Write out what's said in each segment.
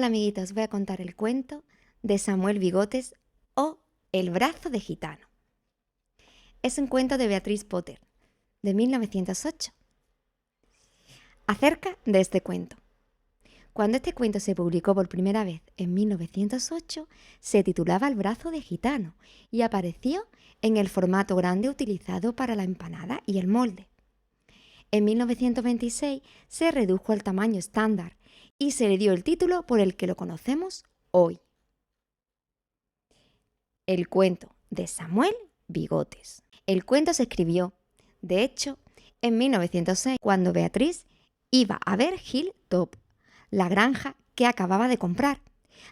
Hola amiguitos, voy a contar el cuento de Samuel Bigotes o El brazo de gitano. Es un cuento de Beatriz Potter, de 1908. Acerca de este cuento. Cuando este cuento se publicó por primera vez en 1908, se titulaba El brazo de gitano y apareció en el formato grande utilizado para la empanada y el molde. En 1926 se redujo al tamaño estándar y se le dio el título por el que lo conocemos hoy. El cuento de Samuel Bigotes. El cuento se escribió, de hecho, en 1906, cuando Beatriz iba a ver Hilltop, la granja que acababa de comprar.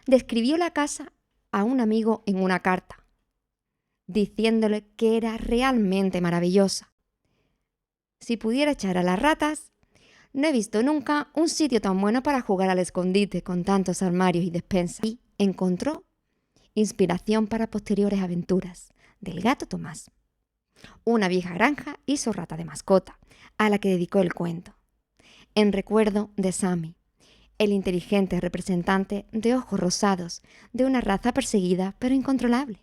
Describió la casa a un amigo en una carta, diciéndole que era realmente maravillosa. Si pudiera echar a las ratas, no he visto nunca un sitio tan bueno para jugar al escondite con tantos armarios y despensas. Y encontró inspiración para posteriores aventuras del gato Tomás. Una vieja granja hizo rata de mascota, a la que dedicó el cuento, en recuerdo de Sammy, el inteligente representante de ojos rosados de una raza perseguida pero incontrolable,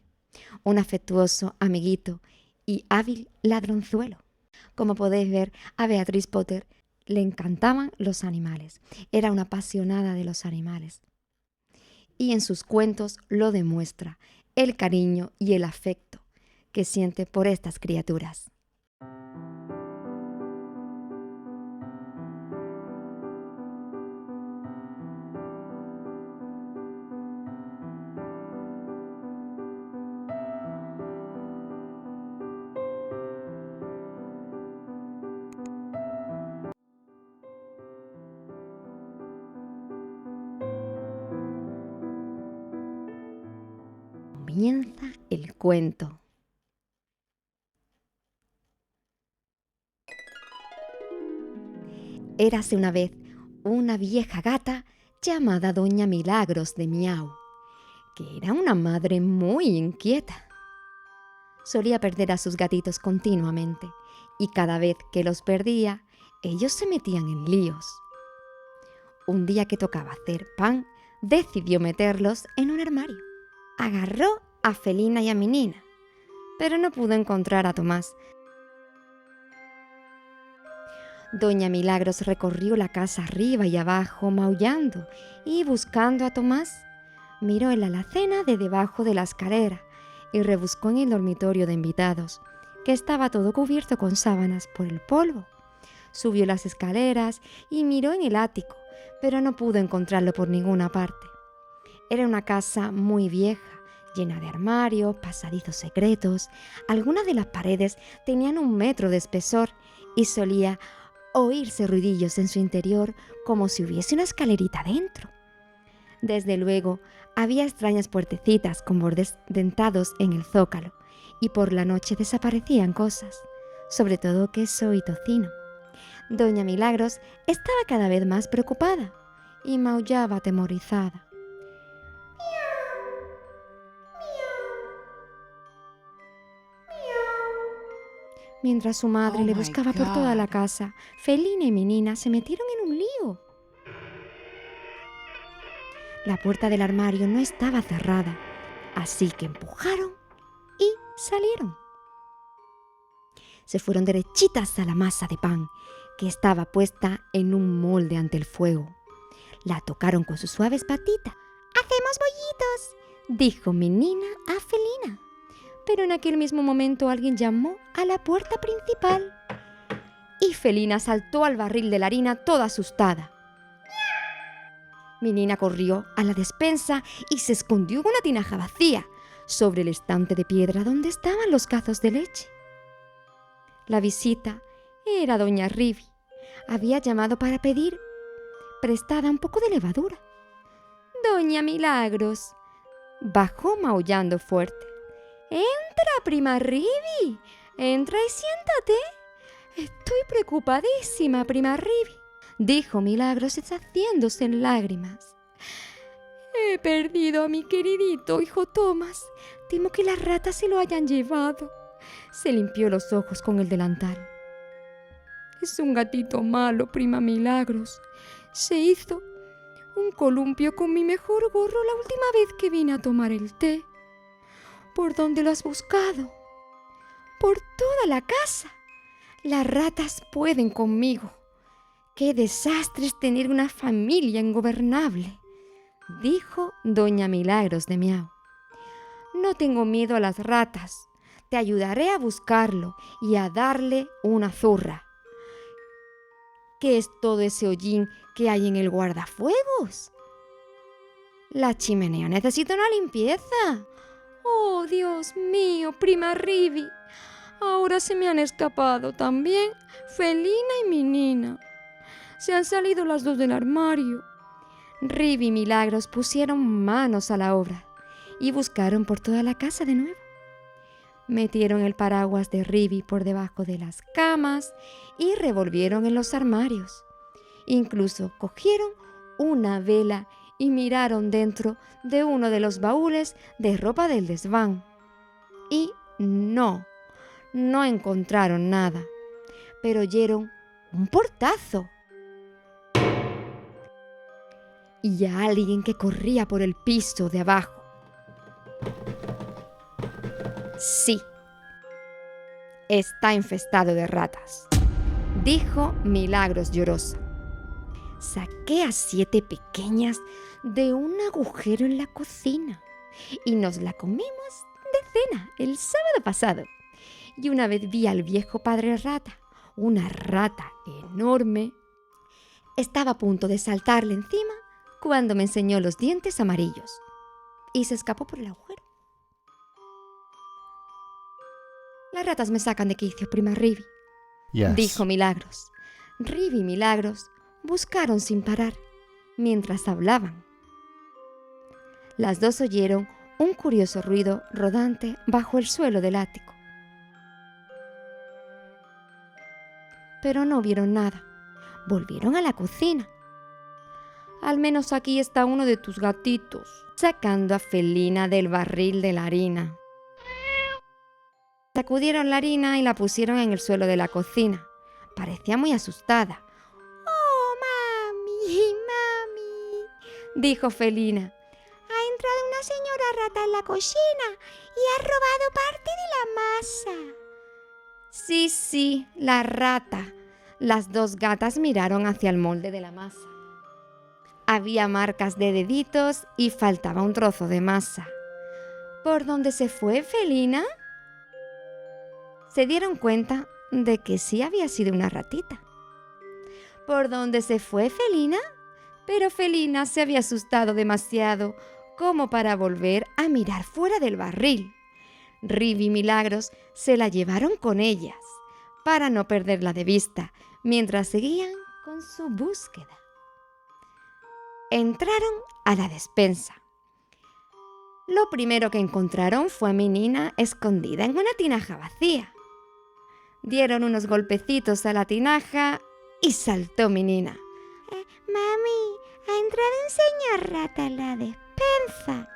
un afectuoso amiguito y hábil ladronzuelo. Como podéis ver, a Beatriz Potter le encantaban los animales. Era una apasionada de los animales. Y en sus cuentos lo demuestra el cariño y el afecto que siente por estas criaturas. Comienza el cuento. Érase una vez una vieja gata llamada Doña Milagros de Miau, que era una madre muy inquieta. Solía perder a sus gatitos continuamente y cada vez que los perdía, ellos se metían en líos. Un día que tocaba hacer pan, decidió meterlos en un armario. Agarró a Felina y a Minina, pero no pudo encontrar a Tomás. Doña Milagros recorrió la casa arriba y abajo, maullando y buscando a Tomás. Miró en la alacena de debajo de la escalera y rebuscó en el dormitorio de invitados, que estaba todo cubierto con sábanas por el polvo. Subió las escaleras y miró en el ático, pero no pudo encontrarlo por ninguna parte. Era una casa muy vieja, llena de armarios, pasadizos secretos. Algunas de las paredes tenían 1 metro de espesor y solía oírse ruidillos en su interior como si hubiese una escalerita dentro. Desde luego, había extrañas puertecitas con bordes dentados en el zócalo y por la noche desaparecían cosas, sobre todo queso y tocino. Doña Milagros estaba cada vez más preocupada y maullaba atemorizada. Mientras su madre le buscaba por toda la casa, Felina y Minina se metieron en un lío. La puerta del armario no estaba cerrada, así que empujaron y salieron. Se fueron derechitas a la masa de pan, que estaba puesta en un molde ante el fuego. La tocaron con sus suaves patitas. «¡Hacemos bollitos!», dijo Minina a Felina. Pero en aquel mismo momento alguien llamó a la puerta principal y Felina saltó al barril de la harina toda asustada. Minina corrió a la despensa y se escondió en una tinaja vacía sobre el estante de piedra donde estaban los cazos de leche. La visita era doña Ribi. Había llamado para pedir prestada un poco de levadura. «Doña Milagros», bajó maullando fuerte. «Entra, prima Ribi, entra y siéntate. Estoy preocupadísima, prima Ribi», dijo Milagros deshaciéndose en lágrimas. «He perdido a mi queridito hijo Tomás. Temo que las ratas se lo hayan llevado». Se limpió los ojos con el delantal. «Es un gatito malo, prima Milagros. Se hizo un columpio con mi mejor gorro la última vez que vine a tomar el té. ¿Por dónde lo has buscado? Por toda la casa. Las ratas pueden conmigo. ¡Qué desastre es tener una familia ingobernable!, dijo doña Milagros de Miau. No tengo miedo a las ratas. Te ayudaré a buscarlo y a darle una zurra. ¿Qué es todo ese hollín que hay en el guardafuegos? La chimenea necesita una limpieza. ¡Oh, Dios mío, prima Rivi! Ahora se me han escapado también Felina y Minina. Se han salido las dos del armario. Rivi y Milagros pusieron manos a la obra y buscaron por toda la casa de nuevo. Metieron el paraguas de Rivi por debajo de las camas y revolvieron en los armarios. Incluso cogieron una vela y miraron dentro de uno de los baúles de ropa del desván. Y no encontraron nada, pero oyeron un portazo y a alguien que corría por el piso de abajo. Sí, está infestado de ratas, dijo Milagros llorosa. Saqué a 7 pequeñas de un agujero en la cocina y nos la comimos de cena el sábado pasado. Y una vez vi al viejo padre rata, una rata enorme. Estaba a punto de saltarle encima cuando me enseñó los dientes amarillos y se escapó por el agujero. Las ratas me sacan de quicio, prima Rivi, dijo Milagros. Rivi y Milagros buscaron sin parar mientras hablaban. Las dos oyeron un curioso ruido rodante bajo el suelo del ático. Pero no vieron nada. Volvieron a la cocina. Al menos aquí está uno de tus gatitos, sacando a Felina del barril de la harina. Sacudieron la harina y la pusieron en el suelo de la cocina. Parecía muy asustada. ¡Oh, mami! Dijo Felina. Ha entrado una señora rata en la cocina y ha robado parte de la masa. Sí, la rata. Las dos gatas miraron hacia el molde de la masa. Había marcas de deditos y faltaba un trozo de masa. ¿Por dónde se fue Felina? Se dieron cuenta de que sí había sido una ratita. ¿Por dónde se fue Felina? Pero Felina se había asustado demasiado como para volver a mirar fuera del barril. Rivi y Milagros se la llevaron con ellas para no perderla de vista mientras seguían con su búsqueda. Entraron a la despensa. Lo primero que encontraron fue a Minina escondida en una tinaja vacía. Dieron unos golpecitos a la tinaja y saltó Minina. Mami, ha entrado un señor rata en la despensa.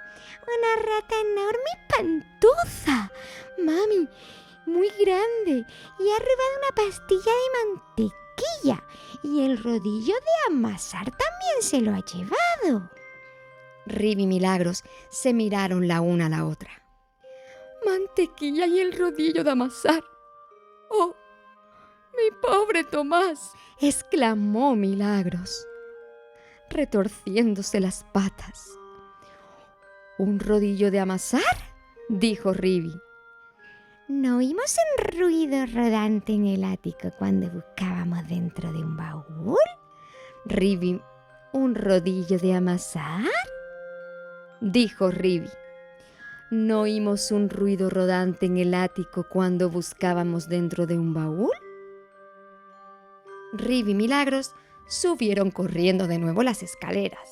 Una rata enorme y espantosa. Mami, muy grande. Y ha robado una pastilla de mantequilla. Y el rodillo de amasar también se lo ha llevado. Rivi y Milagros se miraron la una a la otra. Mantequilla y el rodillo de amasar. ¡Oh, mi pobre Tomás!, exclamó Milagros, retorciéndose las patas. ¿Un rodillo de amasar?, dijo Rivi. ¿No oímos un ruido rodante en el ático cuando buscábamos dentro de un baúl? Rivi, ¿un rodillo de amasar?, dijo Rivi. ¿No oímos un ruido rodante en el ático cuando buscábamos dentro de un baúl? Rivi y Milagros subieron corriendo de nuevo las escaleras.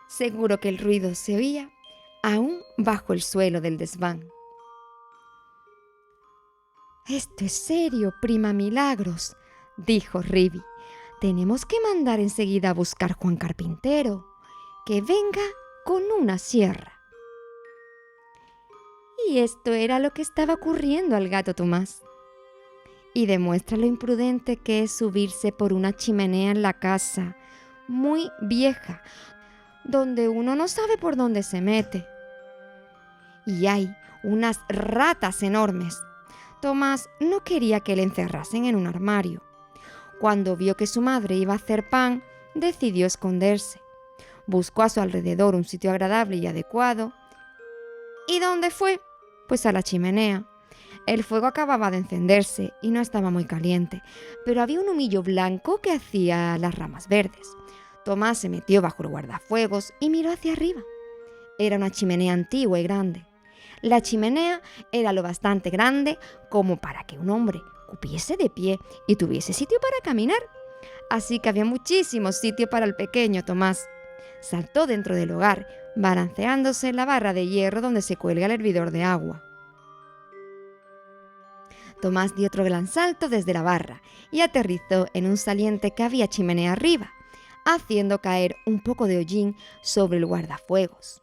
Seguro que el ruido se oía aún bajo el suelo del desván. «Esto es serio, prima Milagros», dijo Rivi. «Tenemos que mandar enseguida a buscar a Juan Carpintero, que venga con una sierra». Y esto era lo que estaba ocurriendo al gato Tomás. Y demuestra lo imprudente que es subirse por una chimenea en la casa muy vieja, donde uno no sabe por dónde se mete. Y hay unas ratas enormes. Tomás no quería que le encerrasen en un armario. Cuando vio que su madre iba a hacer pan, decidió esconderse. Buscó a su alrededor un sitio agradable y adecuado. ¿Y dónde fue? Pues a la chimenea. El fuego acababa de encenderse y no estaba muy caliente, pero había un humillo blanco que hacía las ramas verdes. Tomás se metió bajo el guardafuegos y miró hacia arriba. Era una chimenea antigua y grande. La chimenea era lo bastante grande como para que un hombre cupiese de pie y tuviese sitio para caminar. Así que había muchísimo sitio para el pequeño Tomás. Saltó dentro del hogar, balanceándose en la barra de hierro donde se cuelga el hervidor de agua. Tomás dio otro gran salto desde la barra y aterrizó en un saliente que había chimenea arriba, haciendo caer un poco de hollín sobre el guardafuegos.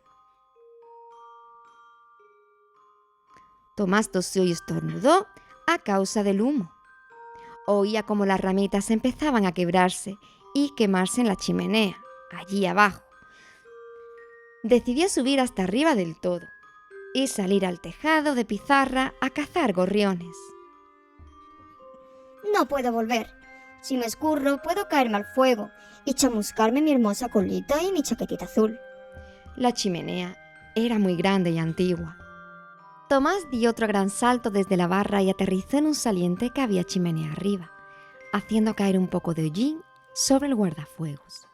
Tomás tosió y estornudó a causa del humo. Oía como las ramitas empezaban a quebrarse y quemarse en la chimenea, allí abajo. Decidió subir hasta arriba del todo y salir al tejado de pizarra a cazar gorriones. No puedo volver. Si me escurro, puedo caerme al fuego y chamuscarme mi hermosa colita y mi chaquetita azul. La chimenea era muy grande y antigua. Tomás dio otro gran salto desde la barra y aterrizó en un saliente que había chimenea arriba, haciendo caer un poco de hollín sobre el guardafuegos.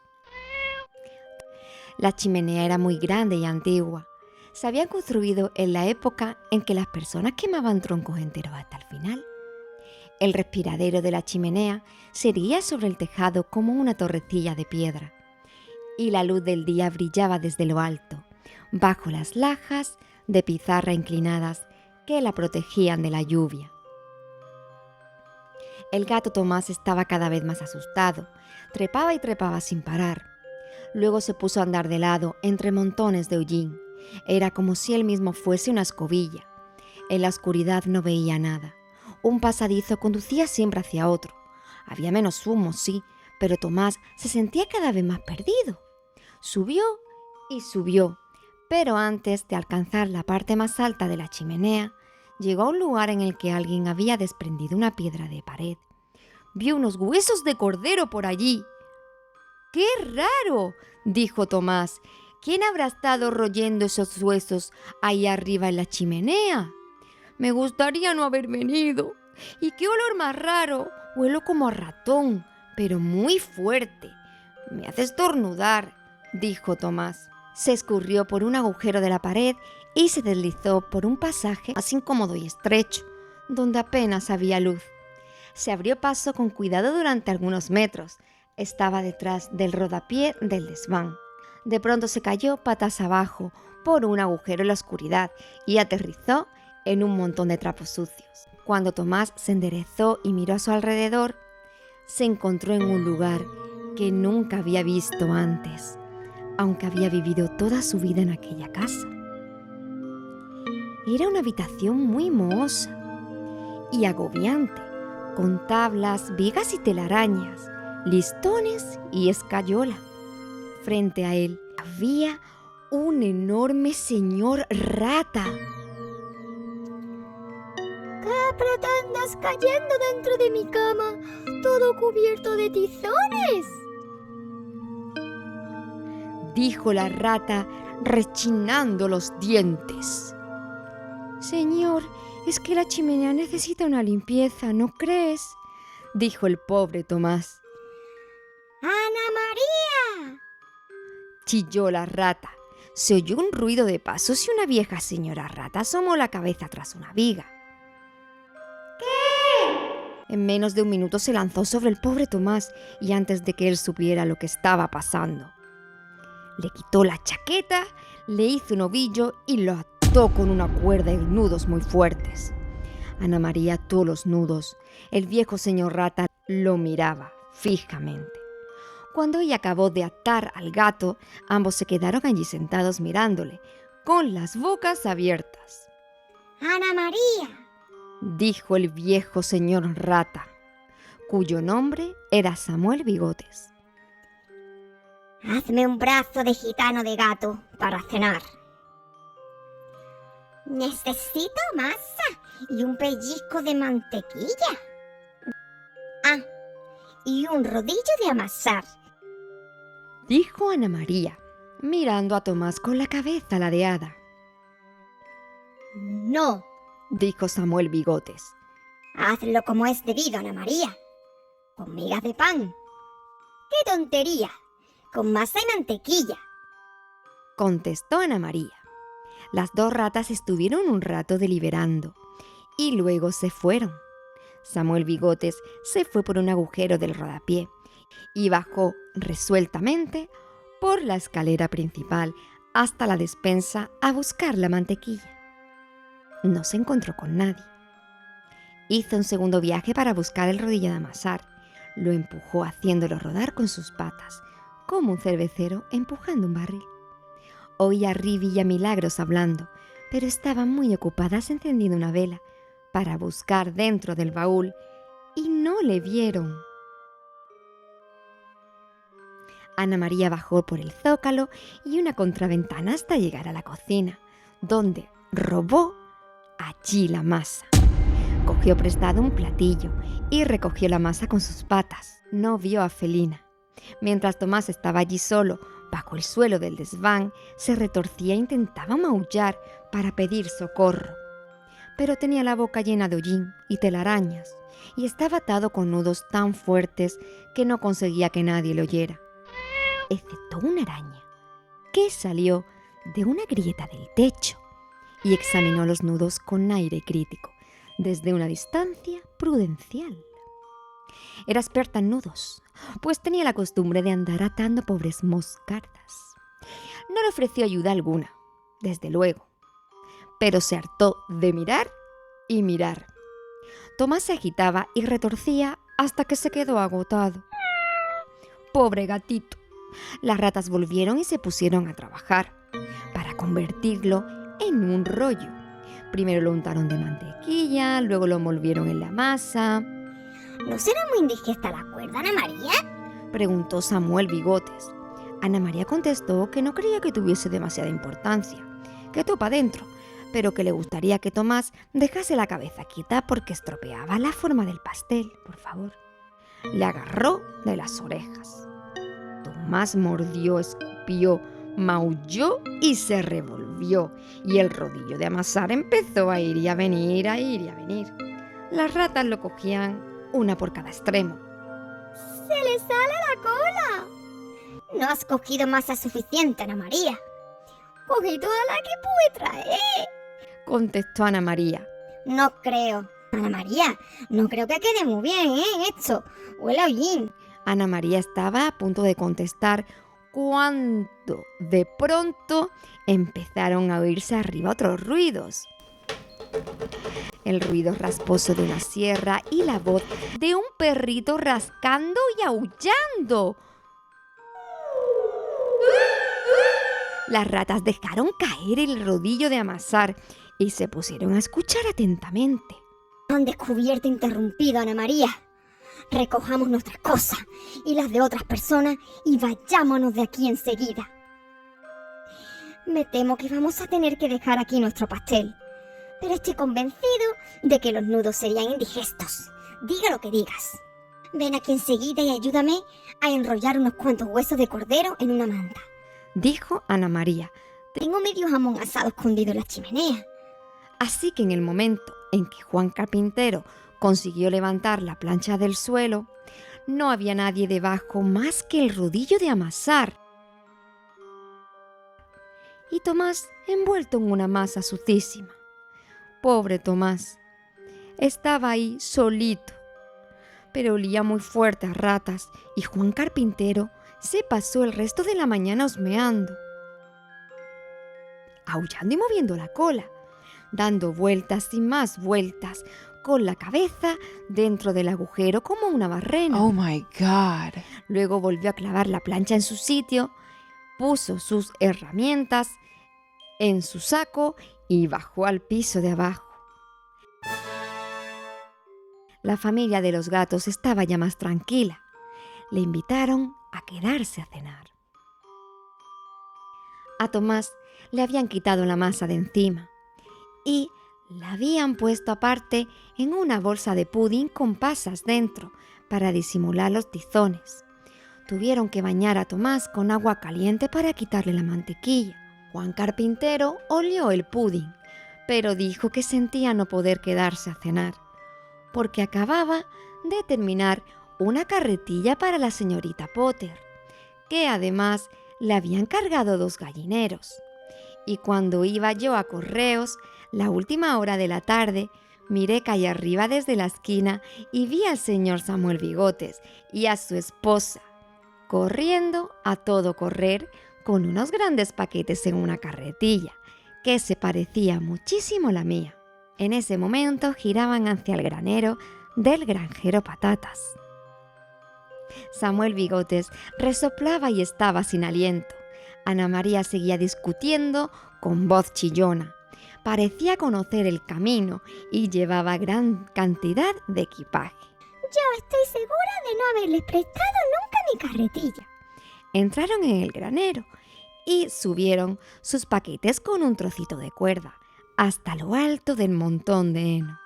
La chimenea era muy grande y antigua. Se había construido en la época en que las personas quemaban troncos enteros hasta el final. El respiradero de la chimenea se erguía sobre el tejado como una torrecilla de piedra, y la luz del día brillaba desde lo alto, bajo las lajas de pizarra inclinadas que la protegían de la lluvia. El gato Tomás estaba cada vez más asustado, trepaba y trepaba sin parar. Luego se puso a andar de lado entre montones de hollín. Era como si él mismo fuese una escobilla. En la oscuridad no veía nada. Un pasadizo conducía siempre hacia otro. Había menos humo, sí, pero Tomás se sentía cada vez más perdido. Subió y subió, pero antes de alcanzar la parte más alta de la chimenea, llegó a un lugar en el que alguien había desprendido una piedra de pared. Vio unos huesos de cordero por allí. ¡Qué raro!, dijo Tomás. ¿Quién habrá estado royendo esos huesos ahí arriba en la chimenea? Me gustaría no haber venido. ¡Y qué olor más raro! Huelo como a ratón, pero muy fuerte. Me hace estornudar, dijo Tomás. Se escurrió por un agujero de la pared y se deslizó por un pasaje más incómodo y estrecho, donde apenas había luz. Se abrió paso con cuidado durante algunos metros. Estaba detrás del rodapié del desván. De pronto se cayó patas abajo por un agujero en la oscuridad y aterrizó en un montón de trapos sucios. Cuando Tomás se enderezó y miró a su alrededor, se encontró en un lugar que nunca había visto antes, aunque había vivido toda su vida en aquella casa. Era una habitación muy mohosa y agobiante, con tablas, vigas y telarañas, listones y escayola. Frente a él había un enorme señor rata. ¿Qué pretendes cayendo dentro de mi cama, todo cubierto de tizones? Dijo la rata, rechinando los dientes. Señor, es que la chimenea necesita una limpieza, ¿no crees?, dijo el pobre Tomás. ¡Ana María! Chilló la rata. Se oyó un ruido de pasos y una vieja señora rata asomó la cabeza tras una viga. ¿Qué? En menos de un minuto se lanzó sobre el pobre Tomás y antes de que él supiera lo que estaba pasando, le quitó la chaqueta, le hizo un ovillo y lo ató con una cuerda y nudos muy fuertes. Ana María ató los nudos. El viejo señor rata lo miraba fijamente. Cuando ella acabó de atar al gato, ambos se quedaron allí sentados mirándole, con las bocas abiertas. ¡Ana María!, dijo el viejo señor rata, cuyo nombre era Samuel Bigotes. Hazme un brazo de gitano de gato para cenar. Necesito masa y un pellizco de mantequilla. Ah, y un rodillo de amasar. Dijo Ana María, mirando a Tomás con la cabeza ladeada. No, Dijo Samuel Bigotes. hazlo como es debido, Ana María. Con migas de pan. ¡Qué tontería! Con masa y mantequilla. Contestó Ana María. Las dos ratas estuvieron un rato deliberando y luego se fueron. Samuel Bigotes se fue por un agujero del rodapié y bajó resueltamente por la escalera principal hasta la despensa a buscar la mantequilla. No se encontró con nadie. Hizo un segundo viaje para buscar el rodillo de amasar. Lo empujó haciéndolo rodar con sus patas, como un cervecero empujando un barril. Oía a Ribi y a Milagros hablando, pero estaban muy ocupadas encendiendo una vela para buscar dentro del baúl y no le vieron. Ana María bajó por el zócalo y una contraventana hasta llegar a la cocina, donde robó allí la masa. Cogió prestado un platillo y recogió la masa con sus patas. No vio a Felina. Mientras Tomás estaba allí solo, bajo el suelo del desván, se retorcía e intentaba maullar para pedir socorro. Pero tenía la boca llena de hollín y telarañas y estaba atado con nudos tan fuertes que no conseguía que nadie lo oyera, excepto una araña que salió de una grieta del techo y examinó los nudos con aire crítico, desde una distancia prudencial. Era experta en nudos, pues tenía la costumbre de andar atando pobres moscardas. No le ofreció ayuda alguna, desde luego, pero se hartó de mirar y mirar. Tomás se agitaba y retorcía hasta que se quedó agotado. ¡Pobre gatito! Las ratas volvieron y se pusieron a trabajar para convertirlo en un rollo. Primero lo untaron de mantequilla, luego lo envolvieron en la masa. ¿No será muy indigesta la cuerda, Ana María? Preguntó Samuel Bigotes. Ana María contestó que no creía que tuviese demasiada importancia, que topa adentro, pero que le gustaría que Tomás dejase la cabeza quieta porque estropeaba la forma del pastel, por favor. Le agarró de las orejas. Tomás mordió, escupió, maulló y se revolvió, y el rodillo de amasar empezó a ir y a venir, a ir y a venir. Las ratas lo cogían una por cada extremo. ¡Se le sale la cola! No has cogido masa suficiente, Ana María. Cogí toda la que pude traer. Contestó Ana María. No creo. Ana María, no creo que quede muy bien, esto. Huele a hollín. Ana María estaba a punto de contestar cuando de pronto empezaron a oírse arriba otros ruidos. El ruido rasposo de una sierra y la voz de un perrito rascando y aullando. Las ratas dejaron caer el rodillo de amasar y se pusieron a escuchar atentamente. Han descubierto interrumpido, Ana María. Recojamos nuestras cosas y las de otras personas y vayámonos de aquí enseguida. Me temo que vamos a tener que dejar aquí nuestro pastel, pero estoy convencido de que los nudos serían indigestos, diga lo que digas. Ven aquí enseguida y ayúdame a enrollar unos cuantos huesos de cordero en una manta. Dijo Ana María. Tengo medio jamón asado escondido en la chimenea. Así que en el momento en que Juan Carpintero consiguió levantar la plancha del suelo, no había nadie debajo más que el rodillo de amasar. Y Tomás envuelto en una masa sucísima. Pobre Tomás, estaba ahí solito, pero olía muy fuerte a ratas y Juan Carpintero se pasó el resto de la mañana husmeando, aullando y moviendo la cola, dando vueltas y más vueltas, con la cabeza dentro del agujero como una barrena. Oh my God. Luego volvió a clavar la plancha en su sitio, puso sus herramientas en su saco y bajó al piso de abajo. La familia de los gatos estaba ya más tranquila. Le invitaron a quedarse a cenar. A Tomás le habían quitado la masa de encima y la habían puesto aparte en una bolsa de pudín con pasas dentro para disimular los tizones. Tuvieron que bañar a Tomás con agua caliente para quitarle la mantequilla. Juan Carpintero olió el pudín, pero dijo que sentía no poder quedarse a cenar, porque acababa de terminar una carretilla para la señorita Potter, que además le habían cargado 2 gallineros. Y cuando iba yo a correos, la última hora de la tarde, miré calle arriba desde la esquina y vi al señor Samuel Bigotes y a su esposa corriendo a todo correr con unos grandes paquetes en una carretilla, que se parecía muchísimo a la mía. En ese momento giraban hacia el granero del granjero Patatas. Samuel Bigotes resoplaba y estaba sin aliento. Ana María seguía discutiendo con voz chillona. Parecía conocer el camino y llevaba gran cantidad de equipaje. Yo estoy segura de no haberles prestado nunca mi carretilla. Entraron en el granero y subieron sus paquetes con un trocito de cuerda hasta lo alto del montón de heno.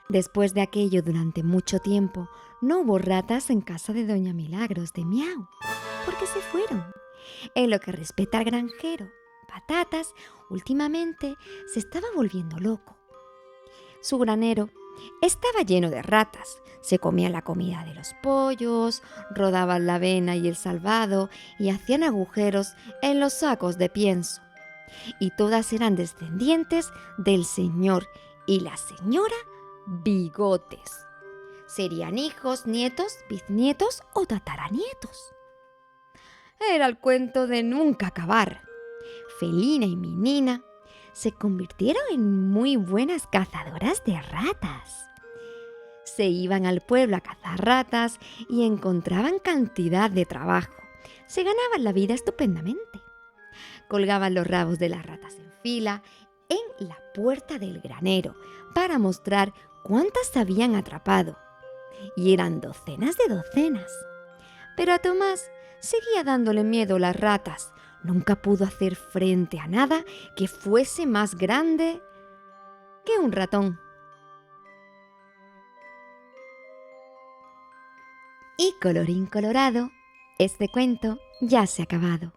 Después de aquello, durante mucho tiempo, no hubo ratas en casa de Doña Milagros de Miau, porque se fueron. En lo que respecta al granjero Patatas, últimamente se estaba volviendo loco. Su granero estaba lleno de ratas. Se comían la comida de los pollos, rodaban la avena y el salvado y hacían agujeros en los sacos de pienso. Y todas eran descendientes del señor y la señora Bigotes. Serían hijos, nietos, bisnietos o tataranietos. Era el cuento de nunca acabar. Felina y Minina se convirtieron en muy buenas cazadoras de ratas. Se iban al pueblo a cazar ratas y encontraban cantidad de trabajo. Se ganaban la vida estupendamente. Colgaban los rabos de las ratas en fila en la puerta del granero para mostrar cuántas habían atrapado. Y eran docenas de docenas. Pero a Tomás seguía dándole miedo las ratas. Nunca pudo hacer frente a nada que fuese más grande que un ratón. Y colorín colorado, este cuento ya se ha acabado.